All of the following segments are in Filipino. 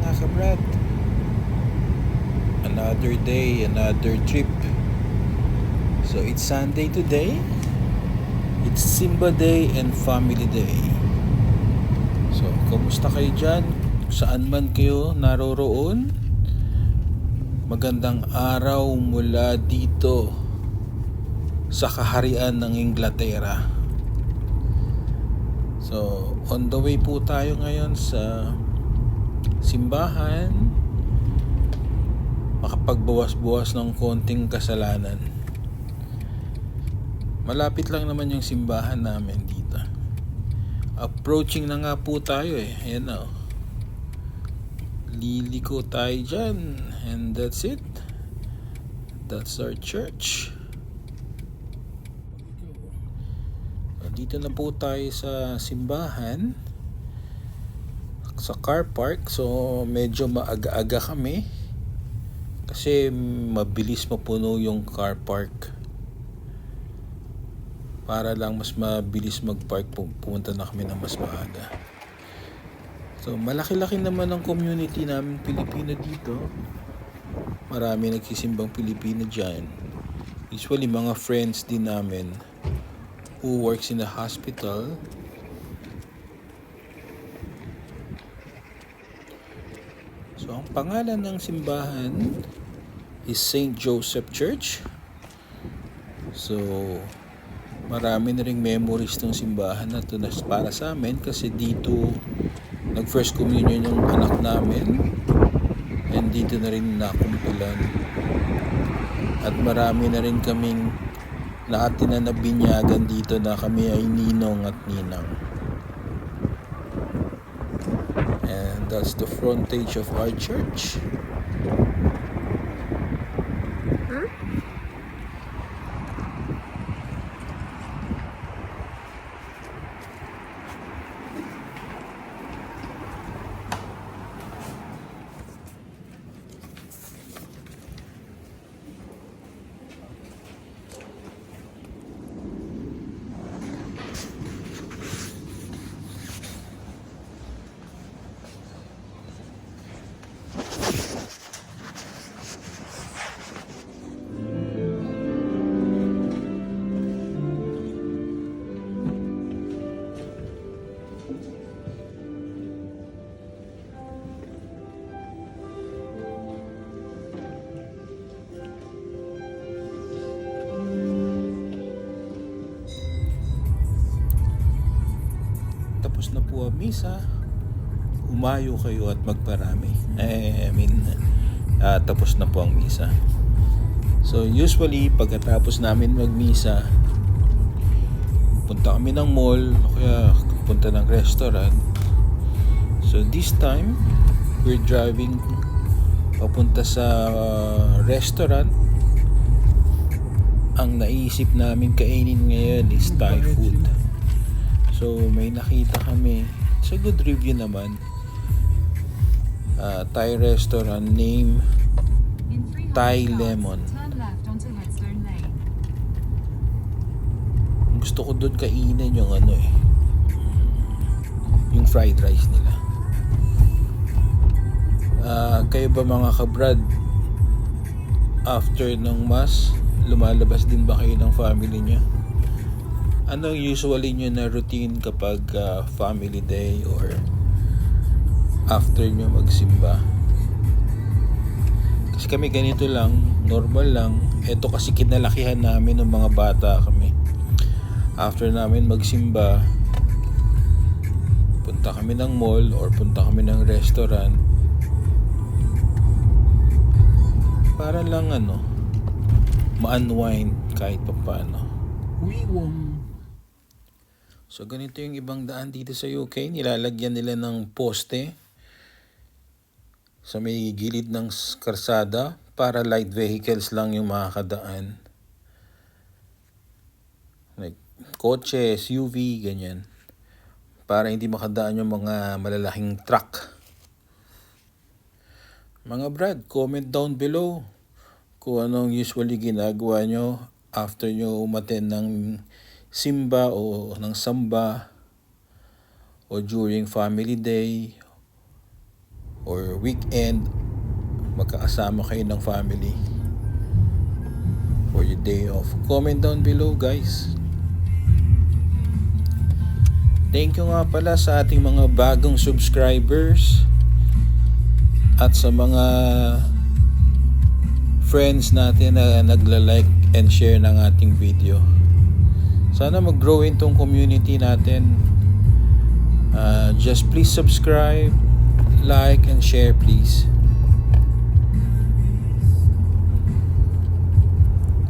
mga kabrad. Another day, another trip. So it's Sunday today. It's Simba Day and Family Day. So kumusta kayo dyan? Saan man kayo naroroon? Magandang araw mula dito sa kaharian ng Inglaterra. So on the way po tayo ngayon sa simbahan, makapagbawas-bawas ng konting kasalanan. Malapit lang naman yung simbahan namin dito. Approaching na nga po tayo eh. Ayan na. Liliko tayo dyan. And that's it. That's our church. Dito na po tayo sa simbahan, sa car park. So medyo maaga-aga kami kasi mabilis mapuno yung car park. Para lang mas mabilis mag-park, pumunta na kami ng mas maaga. So malaki-laki naman ang community namin Pilipino dito. Marami nagsisimbang Pilipino dyan. Usually mga friends din namin who works in the hospital. So ang pangalan ng simbahan is St. Joseph Church. So marami na ring memories ng simbahan na ito para sa amin kasi dito nag first communion yung anak namin and dito na rin nakumpulan. At marami na rin kaming naatinan na binyagan dito na kami ay ninong at ninang. And that's the frontage of our church. Tapos na po ang misa, umayo kayo at magparami. Tapos na po ang misa. So usually pagkatapos namin magmisa, punta kami ng mall o kaya punta ng restaurant. So this time we're driving papunta sa restaurant. Ang naisip namin kainin ngayon is Thai food. So may nakita kami, it's a good review naman, Thai restaurant name Thai Lemon. Gusto ko doon kainin yung yung fried rice nila. Kayo ba mga kabrad, after ng mass, lumalabas din ba kayo ng family niyo? Ano usually nyo na routine kapag family day or after nyo magsimba? Kasi kami ganito lang, normal lang. Ito kasi kinalakihan namin ng mga bata kami. After namin magsimba, punta kami ng mall or punta kami ng restaurant para lang ma-unwind kahit pa paano. So ganito yung ibang daan dito sa UK. Nilalagyan nila ng poste sa may gilid ng karsada para light vehicles lang yung makakadaan. Like kotse, SUV, ganyan. Para hindi makadaan yung mga malalaking truck. Mga brad, comment down below kung anong usually ginagawa nyo after nyo umattend ng simba o ng samba o during family day or weekend, magkakasama kayo ng family for your day off. Comment down below, guys. Thank you nga pala sa ating mga bagong subscribers at sa mga friends natin na nagla-like and share ng ating video. Sana mag-grow itong community natin. Just please subscribe, like, and share, please.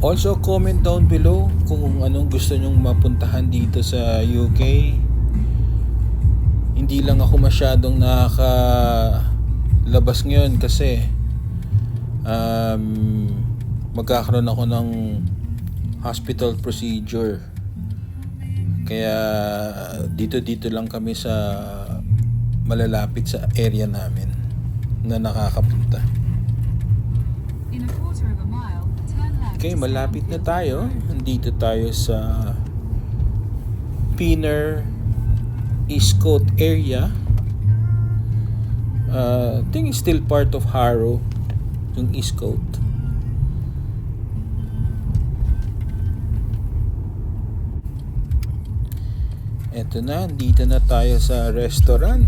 Also, comment down below kung anong gusto nyong mapuntahan dito sa UK. Hindi lang ako masyadong nakakalabas ngayon kasi magkakaroon ako ng hospital procedure. Kaya dito lang kami sa malalapit sa area namin na nakakapunta. Okay, malapit na tayo. Nandito tayo sa Pinner East Coast area. I think it's still part of Harrow, yung East Coast. Eto na, dito na tayo sa restaurant.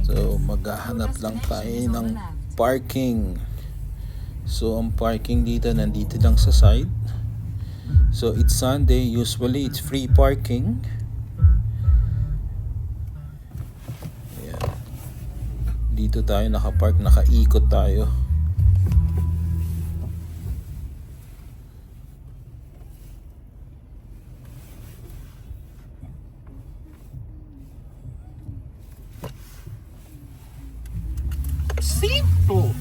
So, maghahanap lang tayo ng parking. So, ang parking dito, nandito lang sa side. So, it's Sunday. Usually, it's free parking. Ayan. Dito tayo nakapark, nakaikot tayo. Simple.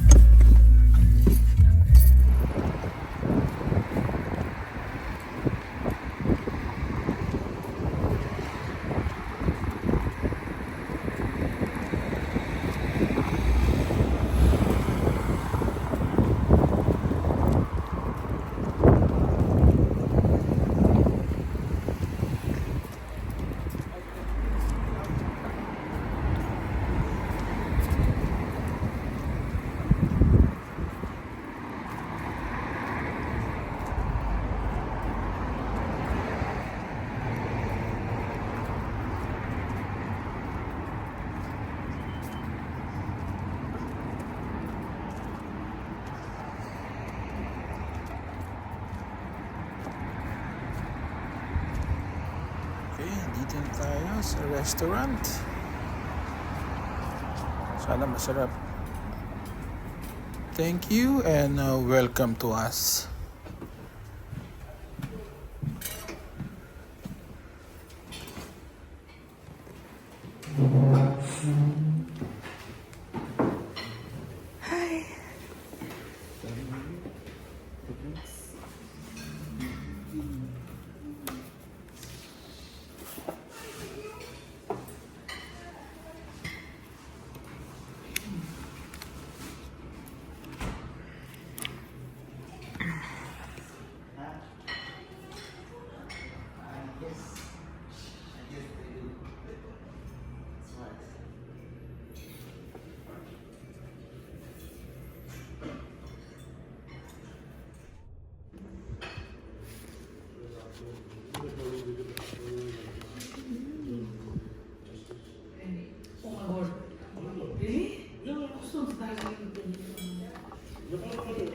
Okay, dito na tayo sa restaurant. Sana masarap. Thank you and welcome to us.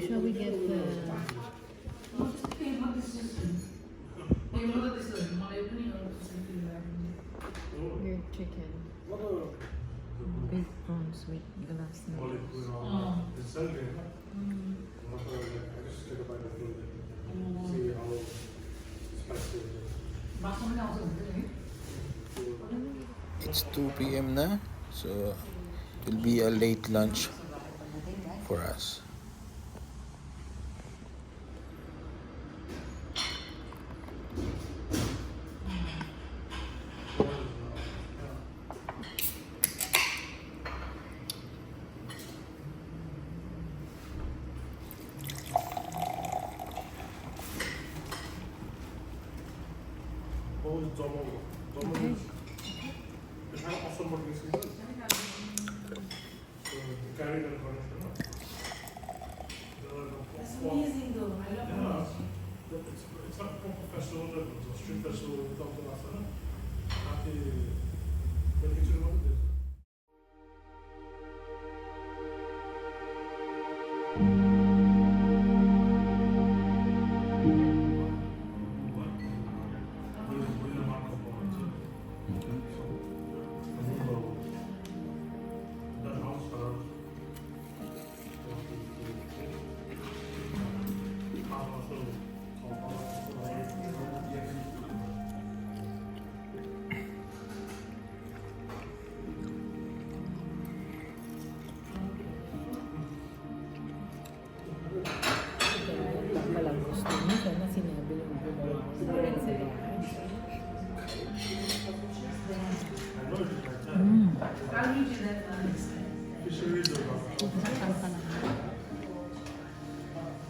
Shall we get the your chicken? Big prawns with glass noodles. It's 2 p.m. na, so it will be a late lunch for us. That's amazing though. I love it. It's like a proper festival level, it's a street festival in Dr. Asana. Palang gusto niya, sana sinabi yung gumawa ko sa bahay.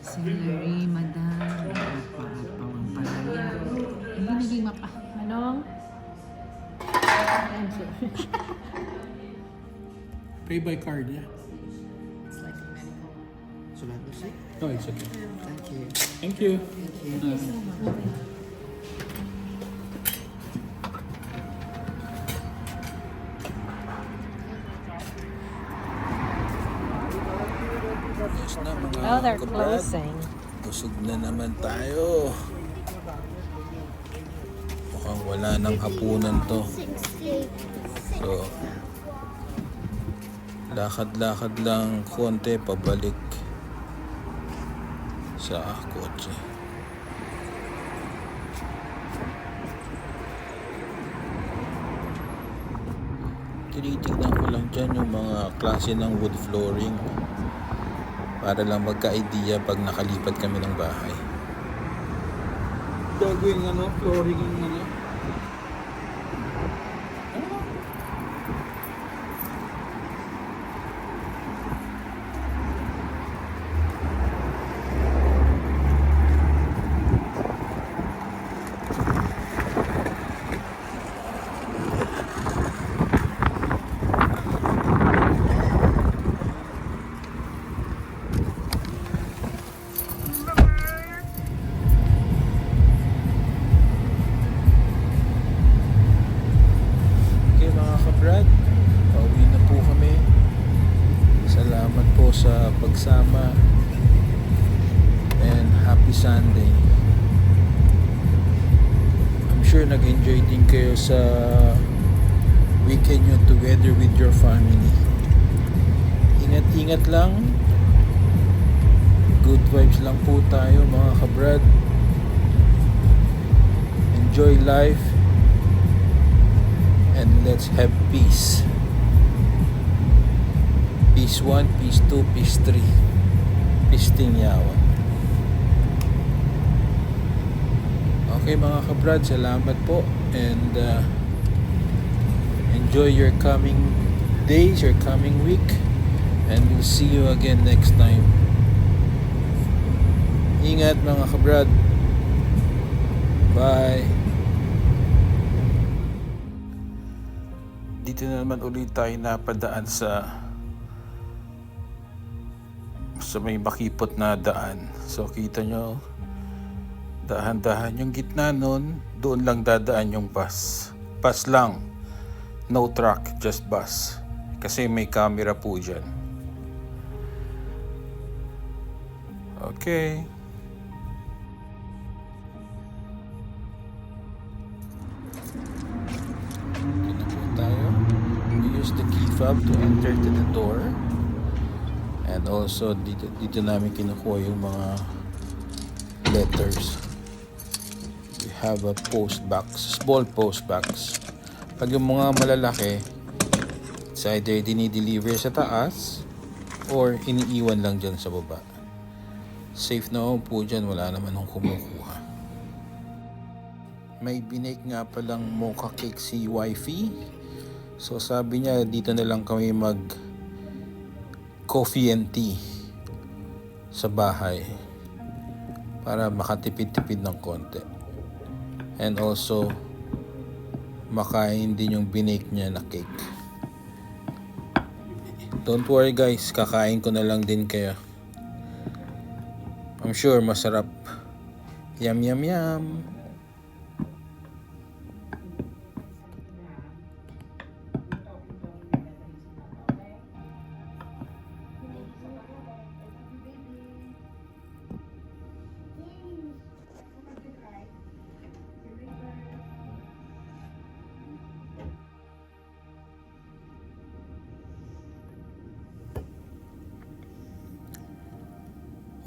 Celery, madam, pawang palaya. Hindi naging mapa. Anong? I'm sorry. Pay by card, yeah? It's like a medical. No, it's okay. Thank you. Thank you. Thank you so much. Yes na mga Oh, they're kabrad. closing. Busog na naman tayo. Mukhang wala ng hapunan to. So, lakad-lakad lang konti pabalik sa kotse. Tinitignan ko lang dyan yung mga klase ng wood flooring para lang magka-idea pag nakalipat kami ng bahay. Gagawin flooring yung Okay mga kabrad, pauwi na po kami. Salamat po sa pagsama and happy Sunday. I'm sure nag-enjoy din kayo sa weekend nyo together with your family. Ingat-ingat lang. Good vibes lang po tayo mga kabrad. Enjoy life and let's have peace. Peace 1, Peace 2, Peace 3. Peace Tingyawan. Okay mga kabrad, salamat po and enjoy your coming days, your coming week, and we'll see you again next time. Ingat mga kabrad. Bye. Dito na naman ulit tayo napadaan sa may makipot na daan. So kita nyo, dahan-dahan yung gitna nun, doon lang dadaan yung bus. Bus lang. No truck, just bus. Kasi may camera po dyan. Okay. Dito po tayo. We use the key fob to enter to the door. And also dito namin kinukuha yung mga letters. We have a post box, small post box. Pag yung mga malalaki, it's either dinideliver sa taas or iniiwan lang dyan sa baba. Safe na po dyan, wala naman nung kumukuha. May binake nga palang mocha cake si wifey. So sabi niya dito na lang kami mag coffee and tea sa bahay para makatipid-tipid ng konti. And also makain din yung binake niya na cake. Don't worry guys, kakain ko na lang din kayo. I'm sure masarap. Yum yum yum.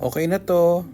Okay na to.